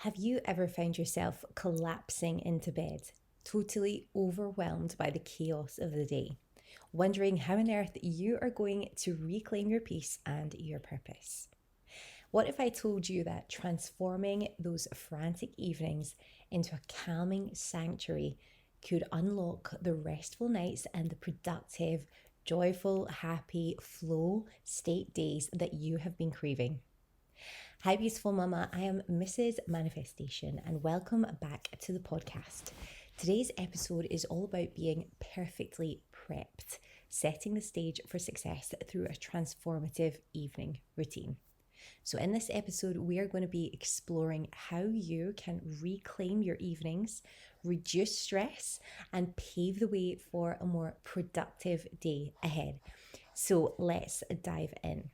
Have you ever found yourself collapsing into bed, totally overwhelmed by the chaos of the day, wondering how on earth you are going to reclaim your peace and your purpose? What if I told you that transforming those frantic evenings into a calming sanctuary could unlock the restful nights and the productive, joyful, happy flow state days that you have been craving? Hi, beautiful mama. I am Mrs. Manifestation, and welcome back to the podcast. Today's episode is all about being perfectly prepped, setting the stage for success through a transformative evening routine. So, in this episode, we are going to be exploring how you can reclaim your evenings, reduce stress, and pave the way for a more productive day ahead. So, let's dive in.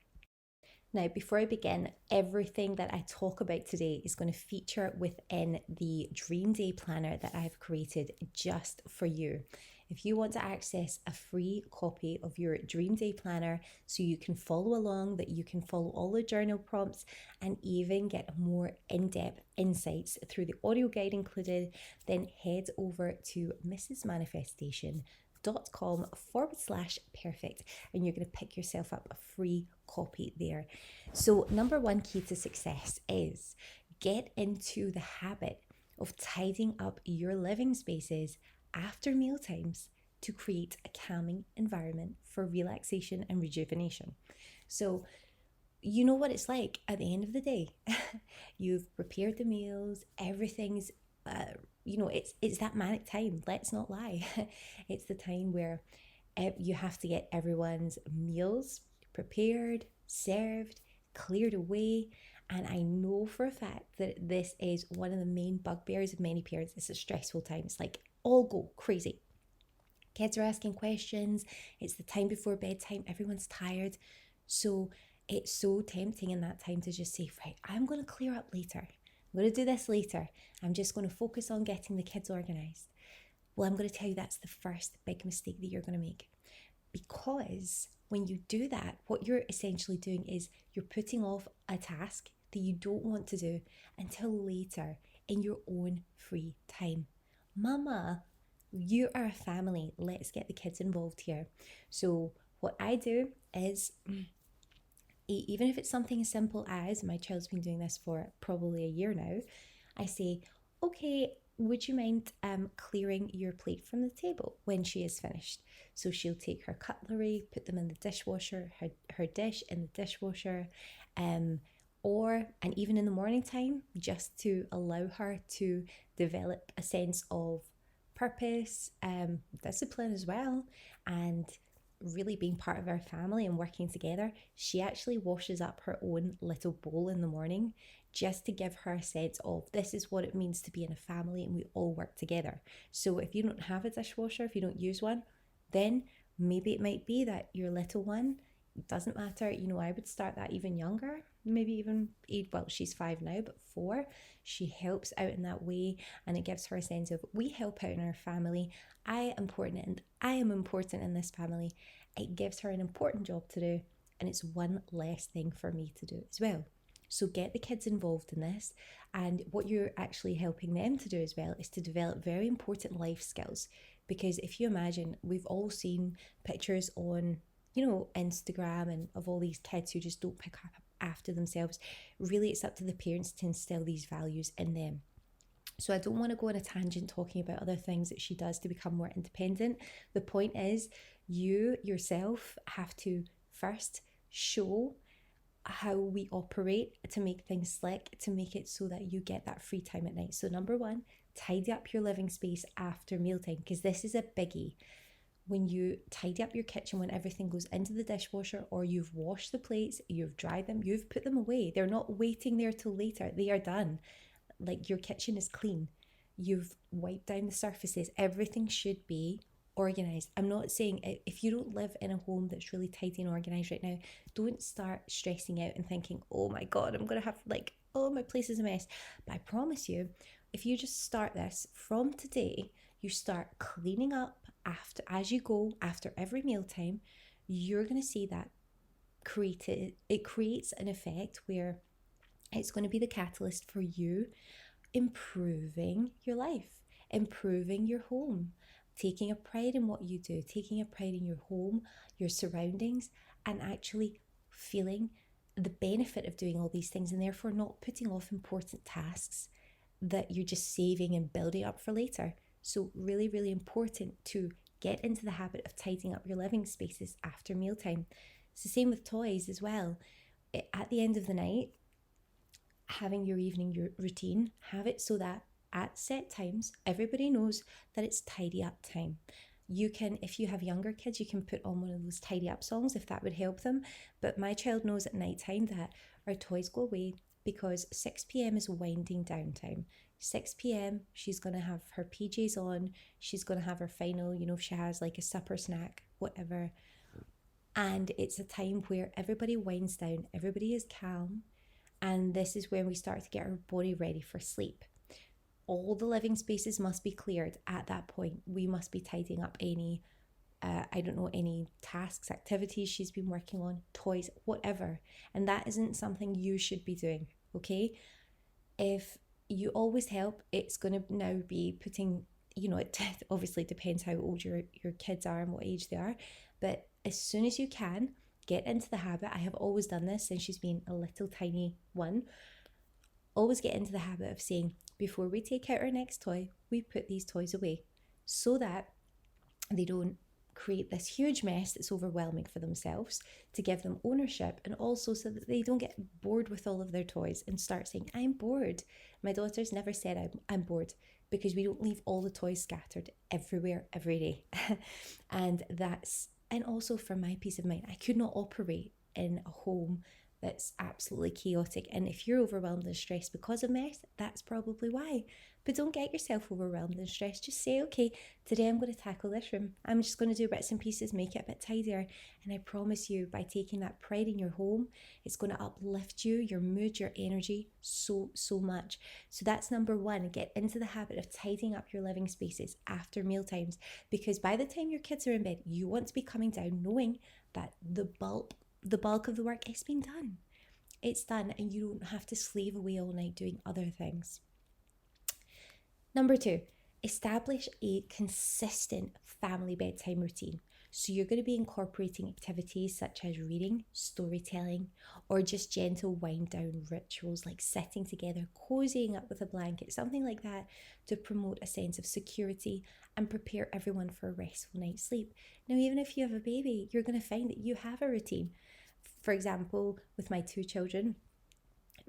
Now, before I begin, everything that I talk about today is going to feature within the Dream Day Planner that I've created just for you. If you want to access a free copy of your Dream Day Planner so you can follow along, that you can follow all the journal prompts and even get more in-depth insights through the audio guide included, then head over to mrsmanifestation.com/perfect and you're going to pick yourself up a free copy there. So, number one key to success is get into the habit of tidying up your living spaces after meal times to create a calming environment for relaxation and rejuvenation. So, you know what it's like at the end of the day. You've prepared the meals, everything's it's that manic time, let's not lie. It's the time where you have to get everyone's meals prepared, served, cleared away. And I know for a fact that this is one of the main bugbears of many parents. It's a stressful time. It's like all go crazy. Kids are asking questions. It's the time before bedtime. Everyone's tired. So it's so tempting in that time to just say, right, I'm going to clear up later. I'm going to do this later. I'm just going to focus on getting the kids organized. Well, I'm going to tell you that's the first big mistake that you're going to make. Because when you do that, what you're essentially doing is you're putting off a task that you don't want to do until later in your own free time. Mama, you are a family. Let's get the kids involved here. So what I do is, even if it's something as simple as, my child's been doing this for probably a year now, I say, okay, would you mind clearing your plate from the table when she is finished? So she'll take her cutlery, put them in the dishwasher, her dish in the dishwasher, and even in the morning time, just to allow her to develop a sense of purpose, discipline as well, and really being part of our family and working together. She actually washes up her own little bowl in the morning just to give her a sense of this is what it means to be in a family and we all work together. So if you don't have a dishwasher, if you don't use one, then maybe it might be that your little one, it doesn't matter, I would start that even younger, maybe even she's 5 now, but 4, she helps out in that way, and it gives her a sense of we help out in our family. I am important and I am important in this family. It gives her an important job to do, and it's one less thing for me to do as well. So get the kids involved in this, and what you're actually helping them to do as well is to develop very important life skills. Because if you imagine, we've all seen pictures on Instagram and of all these kids who just don't pick up after themselves. Really, it's up to the parents to instill these values in them. So I don't want to go on a tangent talking about other things that she does to become more independent. The point is, you yourself have to first show how we operate to make things slick, to make it so that you get that free time at night. So number one, tidy up your living space after mealtime, because this is a biggie. When you tidy up your kitchen, when everything goes into the dishwasher, or you've washed the plates, you've dried them, you've put them away. They're not waiting there till later. They are done. Like, your kitchen is clean. You've wiped down the surfaces. Everything should be organized. I'm not saying, if you don't live in a home that's really tidy and organized right now, don't start stressing out and thinking, oh my God, I'm going to have my place is a mess. But I promise you, if you just start this from today, you start cleaning up as you go, after every mealtime, you're going to see that it creates an effect where it's going to be the catalyst for you improving your life, improving your home, taking a pride in what you do, taking a pride in your home, your surroundings, and actually feeling the benefit of doing all these things, and therefore not putting off important tasks that you're just saving and building up for later. So, really, really important to get into the habit of tidying up your living spaces after mealtime. It's the same with toys as well. At the end of the night, having your evening routine, have it so that at set times, everybody knows that it's tidy up time. You can, if you have younger kids, you can put on one of those tidy up songs if that would help them. But my child knows at night time that our toys go away because 6 p.m. is winding down time. 6 p.m., she's going to have her PJs on, she's going to have her final, if she has like a supper snack, whatever. And it's a time where everybody winds down, everybody is calm, and this is when we start to get our body ready for sleep. All the living spaces must be cleared at that point. We must be tidying up any, any tasks, activities she's been working on, toys, whatever. And that isn't something you should be doing, okay? If you always help, it's going to now be putting, it obviously depends how old your kids are and what age they are, but as soon as you can, get into the habit. I have always done this since she's been a little tiny one. Always get into the habit of saying, before we take out our next toy, we put these toys away so that they don't create this huge mess that's overwhelming for themselves, to give them ownership, and also so that they don't get bored with all of their toys and start saying, I'm bored. My daughter's never said I'm bored, because we don't leave all the toys scattered everywhere every day. And also for my peace of mind, I could not operate in a home that's absolutely chaotic. And if you're overwhelmed and stressed because of mess, that's probably why. But don't get yourself overwhelmed and stressed. Just say, okay, today I'm going to tackle this room. I'm just going to do bits and pieces, make it a bit tidier. And I promise you, by taking that pride in your home, it's going to uplift you, your mood, your energy so, so much. So that's number one. Get into the habit of tidying up your living spaces after meal times, because by the time your kids are in bed, you want to be coming down knowing that the bulk of the work has been done. It's done, and you don't have to slave away all night doing other things. Number two, establish a consistent family bedtime routine. So you're going to be incorporating activities such as reading, storytelling, or just gentle wind down rituals like sitting together, cozying up with a blanket, something like that, to promote a sense of security and prepare everyone for a restful night's sleep. Now, even if you have a baby, you're going to find that you have a routine. For example, with my two children,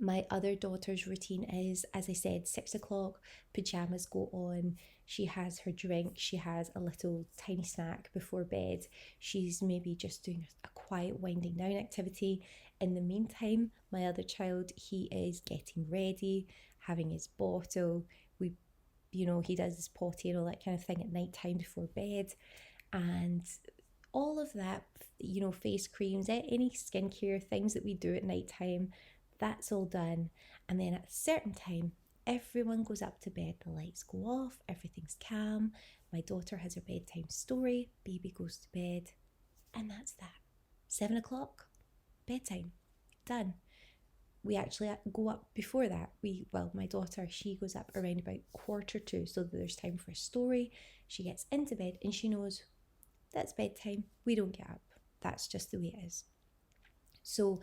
my other daughter's routine is, as I said, 6 o'clock, pajamas go on, she has her drink, she has a little tiny snack before bed, she's maybe just doing a quiet winding down activity. In the meantime, my other child, he is getting ready, having his bottle, he does his potty and all that kind of thing at night time before bed, and all of that, face creams, any skincare things that we do at night time, that's all done. And then at a certain time, everyone goes up to bed, the lights go off, everything's calm, my daughter has her bedtime story, baby goes to bed, and that's that. 7 o'clock, bedtime, done. We actually go up before that. My daughter, she goes up around about 1:45, so that there's time for a story. She gets into bed and she knows that's bedtime, we don't get up, that's just the way it is. So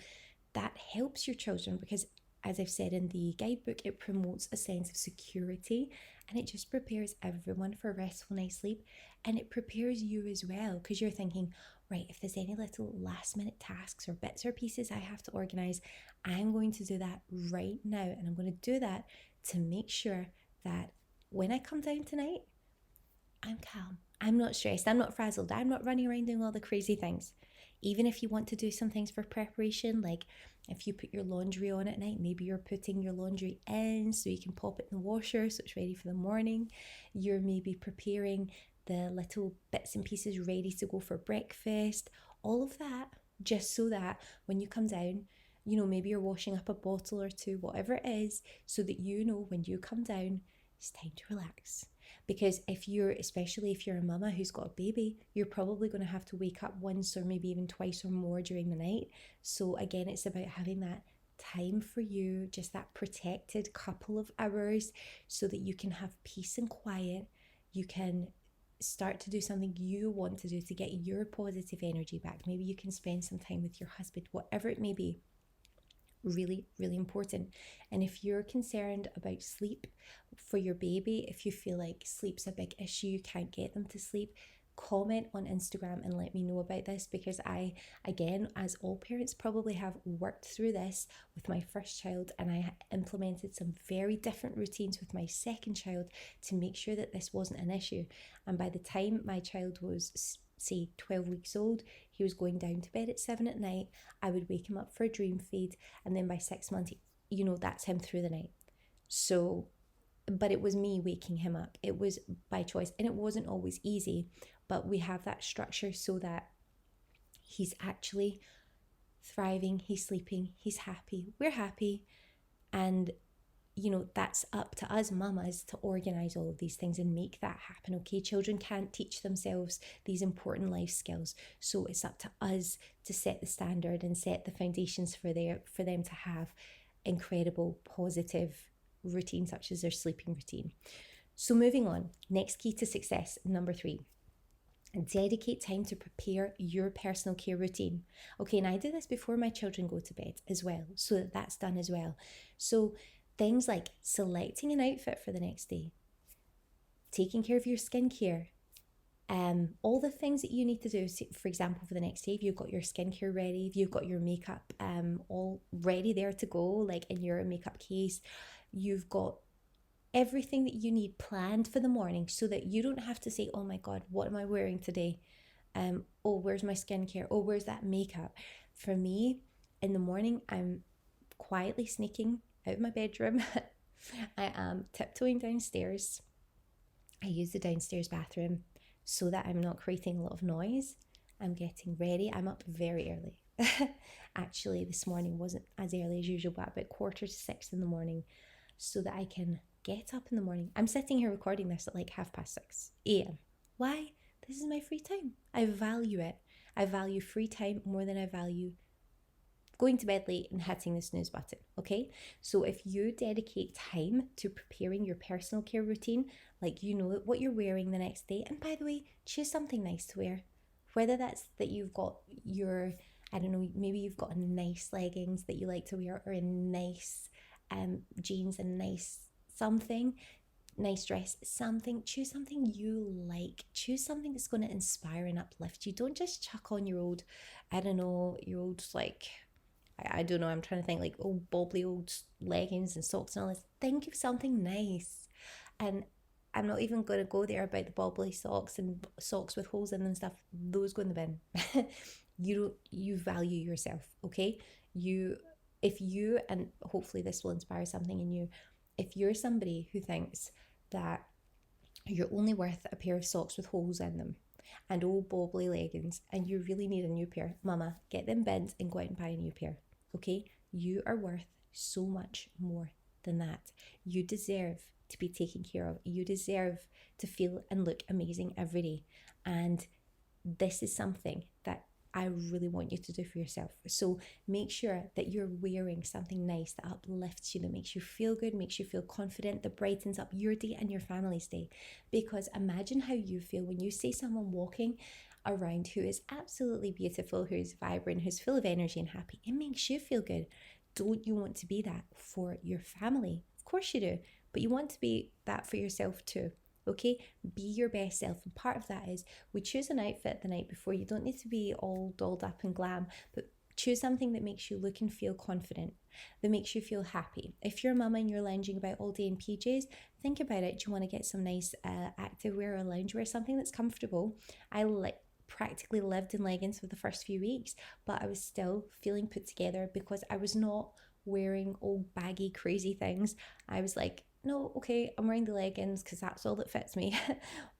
that helps your children because, as I've said in the guidebook, it promotes a sense of security, and it just prepares everyone for a restful night's sleep, and it prepares you as well, because you're thinking, right, if there's any little last minute tasks or bits or pieces I have to organise, I'm going to do that right now, and I'm going to do that to make sure that when I come down tonight, I'm calm, I'm not stressed, I'm not frazzled, I'm not running around doing all the crazy things. Even if you want to do some things for preparation, like if you put your laundry on at night, maybe you're putting your laundry in so you can pop it in the washer so it's ready for the morning. You're maybe preparing the little bits and pieces ready to go for breakfast. All of that, just so that when you come down, maybe you're washing up a bottle or two, whatever it is, so that when you come down, it's time to relax. Because especially if you're a mama who's got a baby, you're probably going to have to wake up once or maybe even twice or more during the night. So again, it's about having that time for you, just that protected couple of hours, so that you can have peace and quiet. You can start to do something you want to do to get your positive energy back. Maybe you can spend some time with your husband, whatever it may be. Really, really important. And if you're concerned about sleep for your baby, if you feel like sleep's a big issue, you can't get them to sleep, comment on Instagram and let me know about this, because I, again, as all parents probably have worked through this with my first child, and I implemented some very different routines with my second child to make sure that this wasn't an issue. And by the time my child was, say, 12 weeks old, he was going down to bed at 7 at night. I would wake him up for a dream feed, and then by 6 months, that's him through the night. So, but it was me waking him up. It was by choice, and it wasn't always easy, but we have that structure so that he's actually thriving, he's sleeping, he's happy, we're happy. And that's up to us mamas to organize all of these things and make that happen. Okay, children can't teach themselves these important life skills, so it's up to us to set the standard and set the foundations for them to have incredible positive routines, such as their sleeping routine. So moving on, next key to success, number 3, dedicate time to prepare your personal care routine. Okay, and I do this before my children go to bed as well, so that that's done as well. So things like selecting an outfit for the next day, taking care of your skincare, all the things that you need to do. For example, for the next day, if you've got your skincare ready, if you've got your makeup all ready there to go, like in your makeup case, you've got everything that you need planned for the morning, so that you don't have to say, oh my God, what am I wearing today? Oh, where's my skincare? Oh, where's that makeup? For me, in the morning, I'm quietly sneaking out of my bedroom. I am tiptoeing downstairs. I use the downstairs bathroom so that I'm not creating a lot of noise. I'm getting ready. I'm up very early. Actually, this morning wasn't as early as usual, but about 5:45 in the morning, so that I can get up in the morning. I'm sitting here recording this at like 6:30 a.m. Why? This is my free time. I value it. I value free time more than I value going to bed late and hitting the snooze button. Okay, so if you dedicate time to preparing your personal care routine, like what you're wearing the next day, and by the way, choose something nice to wear, whether that's that you've got your, I don't know, maybe you've got nice leggings that you like to wear, or a nice jeans and nice dress, choose something you like. Choose something that's going to inspire and uplift you. Don't just chuck on your old, I don't know, your old, like, I don't know, I'm trying to think, like old bobbly old leggings and socks and all this. Think of something nice. And I'm not even going to go there about the bobbly socks and socks with holes in them and stuff. Those go in the bin. You value yourself, okay? And hopefully this will inspire something in you. If you're somebody who thinks that you're only worth a pair of socks with holes in them and old bobbly leggings, and you really need a new pair, mama, get them binned and go out and buy a new pair. Okay, you are worth so much more than that. You deserve to be taken care of. You deserve to feel and look amazing every day. And this is something that I really want you to do for yourself. So make sure that you're wearing something nice that uplifts you, that makes you feel good, makes you feel confident, that brightens up your day and your family's day. Because imagine how you feel when you see someone walking around who is absolutely beautiful, who's vibrant, who's full of energy and happy. It makes you feel good. Don't you want to be that for your family? Of course you do, but you want to be that for yourself too. Okay, be your best self. And part of that is we choose an outfit the night before. You don't need to be all dolled up and glam, but choose something that makes you look and feel confident, that makes you feel happy. If you're a mama and you're lounging about all day in PJs, think about it. Do you want to get some nice activewear or loungewear, something that's comfortable? I practically lived in leggings for the first few weeks, but I was still feeling put together because I was not wearing old baggy crazy things. I was like, no, okay, I'm wearing the leggings because that's all that fits me.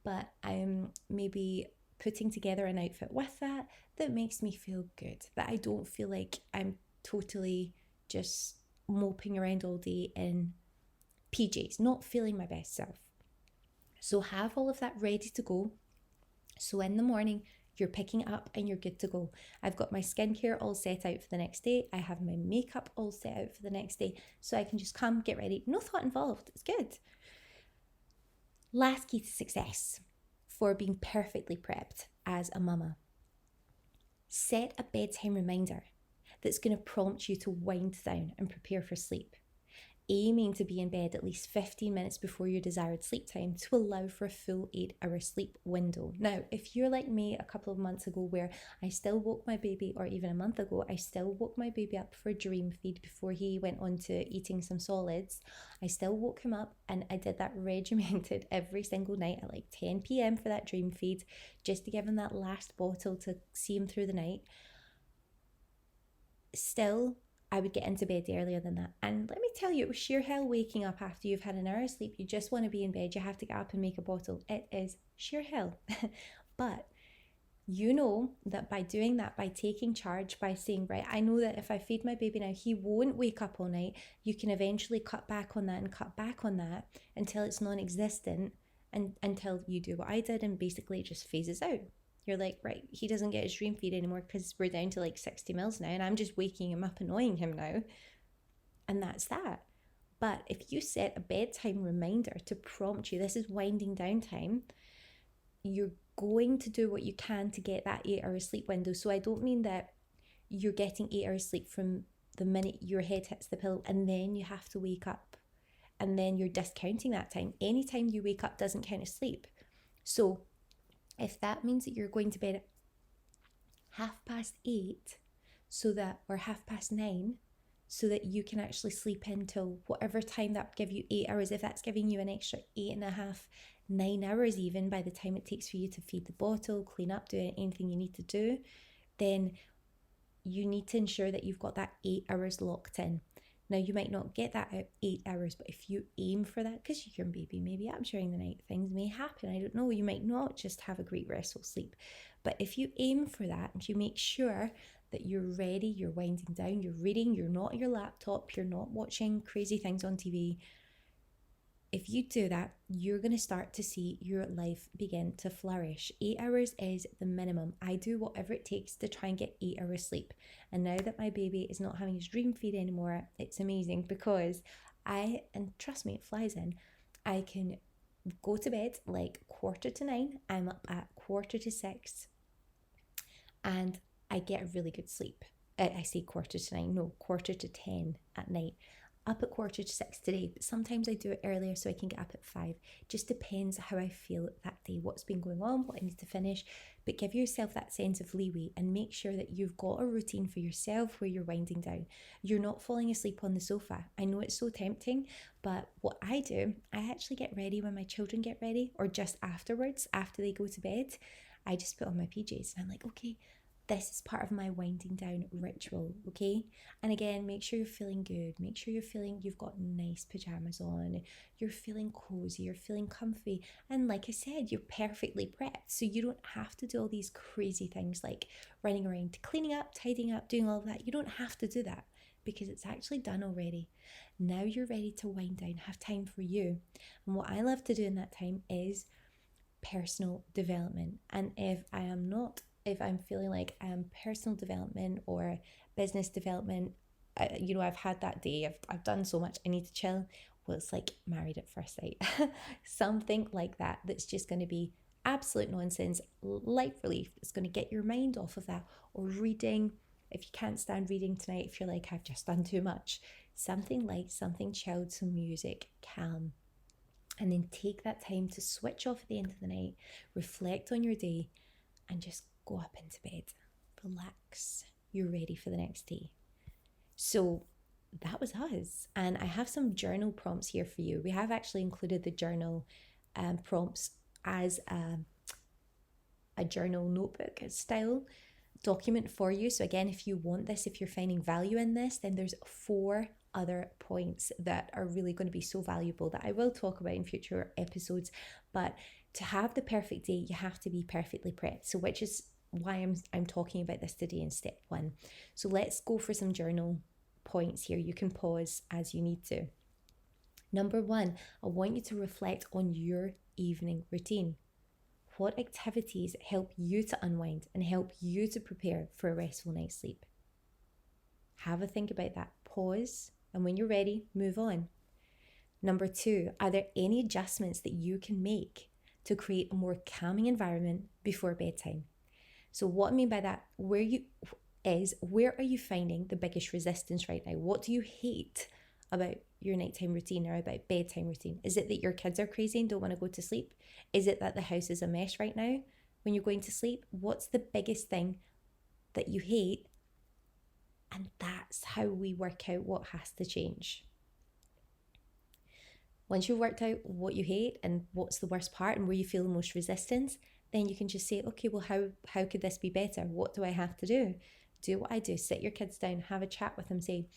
But I'm maybe putting together an outfit with that makes me feel good, that I don't feel like I'm totally just moping around all day in PJs, not feeling my best self. So have all of that ready to go. So in the morning, You're picking it up and you're good to go. I've got my skincare all set out for the next day. I have my makeup all set out for the next day. So I can just come, get ready. No thought involved. It's good. Last key to success for being perfectly prepped as a mama. Set a bedtime reminder that's going to prompt you to wind down and prepare for sleep, aiming to be in bed at least 15 minutes before your desired sleep time to allow for a full 8-hour sleep window. Now, if you're like me a couple of months ago where I still woke my baby, or even a month ago, I still woke my baby up for a dream feed before he went on to eating some solids. I still woke him up and I did that regimented every single night at like 10 p.m. for that dream feed, just to give him that last bottle to see him through the night. Still, I would get into bed earlier than that. And let me tell you, it was sheer hell waking up after you've had an hour's sleep. You just want to be in bed. You have to get up and make a bottle. It is sheer hell. But you know that by doing that, by taking charge, by saying, right, I know that if I feed my baby now, he won't wake up all night. You can eventually cut back on that and cut back on that until it's non-existent, and until you do what I did and basically it just phases out. You're like, right, he doesn't get his dream feed anymore because we're down to like 60 mils now and I'm just waking him up, annoying him now. And that's that. But if you set a bedtime reminder to prompt you, this is winding down time, you're going to do what you can to get that 8-hour sleep window. So I don't mean that you're getting 8 hours sleep from the minute your head hits the pillow and then you have to wake up and then you're discounting that time. Any time you wake up doesn't count as sleep. So if that means that you're going to bed at 8:30, so that, or 9:30, so that you can actually sleep until whatever time that would give you 8 hours, if that's giving you an extra 8.5, 9 hours even by the time it takes for you to feed the bottle, clean up, do anything you need to do, then you need to ensure that you've got that 8 hours locked in. Now, you might not get that 8 hours, but if you aim for that, because your baby may be up during the night, things may happen. I don't know. You might not just have a great restful sleep. But if you aim for that and you make sure that you're ready, you're winding down, you're reading, you're not on your laptop, you're not watching crazy things on TV, if you do that, you're going to start to see your life begin to flourish. 8 hours is the minimum. I do whatever it takes to try and get 8 hours sleep. And now that my baby is not having his dream feed anymore, it's amazing because and trust me, it flies in, I can go to bed like 9:15. I'm up at 6:15 and I get a really good sleep. I say 9:15, no, 9:45 at night. Up at 5:45 today, but sometimes I do it earlier so I can get up at 5. Just depends how I feel that day, what's been going on, what I need to finish. But give yourself that sense of leeway and make sure that you've got a routine for yourself where you're winding down. You're not falling asleep on the sofa. I know it's so tempting, but what I do, I actually get ready when my children get ready, or just afterwards, after they go to bed. I just put on my PJs and I'm like, okay, this is part of my winding down ritual, okay? And again, make sure you're feeling good. Make sure you've got nice pajamas on. You're feeling cozy. You're feeling comfy. And like I said, you're perfectly prepped. So you don't have to do all these crazy things like running around, cleaning up, tidying up, doing all of that. You don't have to do that because it's actually done already. Now you're ready to wind down, have time for you. And what I love to do in that time is personal development. And if I'm feeling like personal development or business development, I've had that day, I've done so much, I need to chill. Well, it's like Married at First Sight. Something like that, that's just going to be absolute nonsense, light relief. It's going to get your mind off of that. Or reading, if you can't stand reading tonight, if you're like, I've just done too much, something light, something chilled, some music, calm. And then take that time to switch off at the end of the night, reflect on your day, and just go up into bed, relax, you're ready for the next day. So that was us. And I have some journal prompts here for you. We have actually included the journal prompts as a journal notebook style document for you. So again, if you want this, if you're finding value in this, then there's 4 other points that are really going to be so valuable that I will talk about in future episodes. But to have the perfect day, you have to be perfectly prepped. So which is why I'm talking about this today in step 1. So let's go for some journal points here. You can pause as you need to. Number 1, I want you to reflect on your evening routine. What activities help you to unwind and help you to prepare for a restful night's sleep? Have a think about that. Pause, and when you're ready, move on. Number 2, are there any adjustments that you can make to create a more calming environment before bedtime? So what I mean by that, where are you finding the biggest resistance right now? What do you hate about your nighttime routine or about bedtime routine? Is it that your kids are crazy and don't want to go to sleep? Is it that the house is a mess right now when you're going to sleep? What's the biggest thing that you hate? And that's how we work out what has to change. Once you've worked out what you hate and what's the worst part and where you feel the most resistance, then you can just say, okay, well, how could this be better? What do I have to do? Do what I do. Sit your kids down, have a chat with them, say,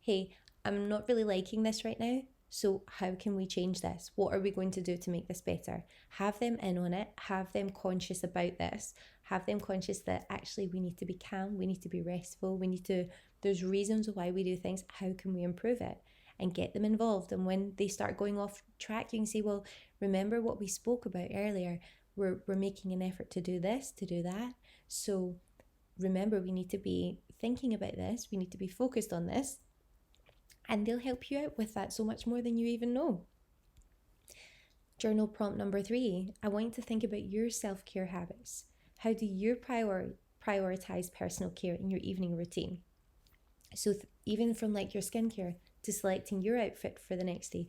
hey, I'm not really liking this right now. So how can we change this? What are we going to do to make this better? Have them in on it. Have them conscious about this. Have them conscious that actually we need to be calm. We need to be restful. There's reasons why we do things. How can we improve it? And get them involved. And when they start going off track, you can say, well, remember what we spoke about earlier. We're making an effort to do this, to do that. So remember, we need to be thinking about this. We need to be focused on this. And they'll help you out with that so much more than you even know. Journal prompt number 3. I want you to think about your self-care habits. How do you prioritize personal care in your evening routine? So even from like your skincare to selecting your outfit for the next day,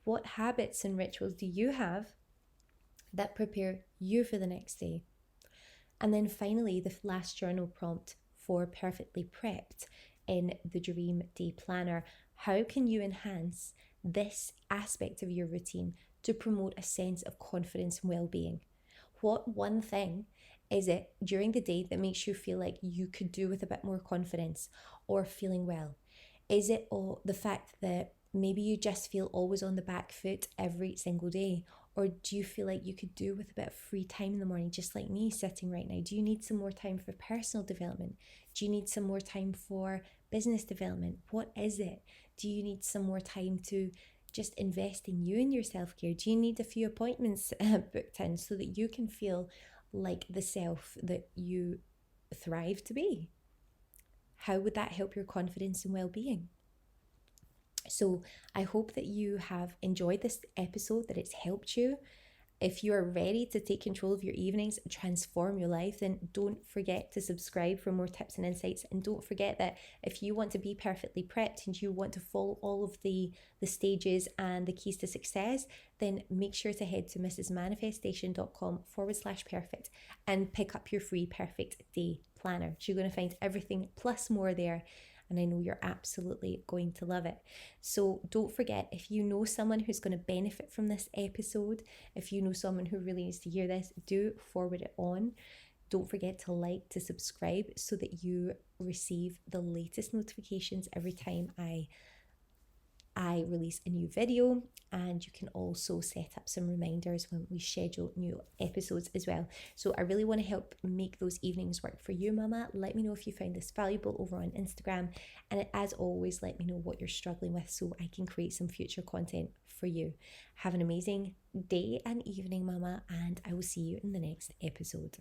what habits and rituals do you have that prepare you for the next day? And then finally, the last journal prompt for perfectly prepped in the Dream Day Planner. How can you enhance this aspect of your routine to promote a sense of confidence and well-being? What one thing is it during the day that makes you feel like you could do with a bit more confidence or feeling well? Is it the fact that maybe you just feel always on the back foot every single day? Or do you feel like you could do with a bit of free time in the morning, just like me sitting right now? Do you need some more time for personal development? Do you need some more time for business development? What is it? Do you need some more time to just invest in you and your self-care? Do you need a few appointments booked in so that you can feel like the self that you thrive to be? How would that help your confidence and well-being? So I hope that you have enjoyed this episode, that it's helped you. If you are ready to take control of your evenings and transform your life, then don't forget to subscribe for more tips and insights. And don't forget that if you want to be perfectly prepped and you want to follow all of the stages and the keys to success, then make sure to head to mrsmanifestation.com/perfect and pick up your free perfect day planner. So you're going to find everything plus more there. And I know you're absolutely going to love it. So don't forget, if you know someone who's going to benefit from this episode, if you know someone who really needs to hear this, do forward it on. Don't forget to like, to subscribe so that you receive the latest notifications every time I release a new video, and you can also set up some reminders when we schedule new episodes as well. So I really want to help make those evenings work for you, Mama. Let me know if you found this valuable over on Instagram, and as always, let me know what you're struggling with so I can create some future content for you. Have an amazing day and evening, Mama, and I will see you in the next episode.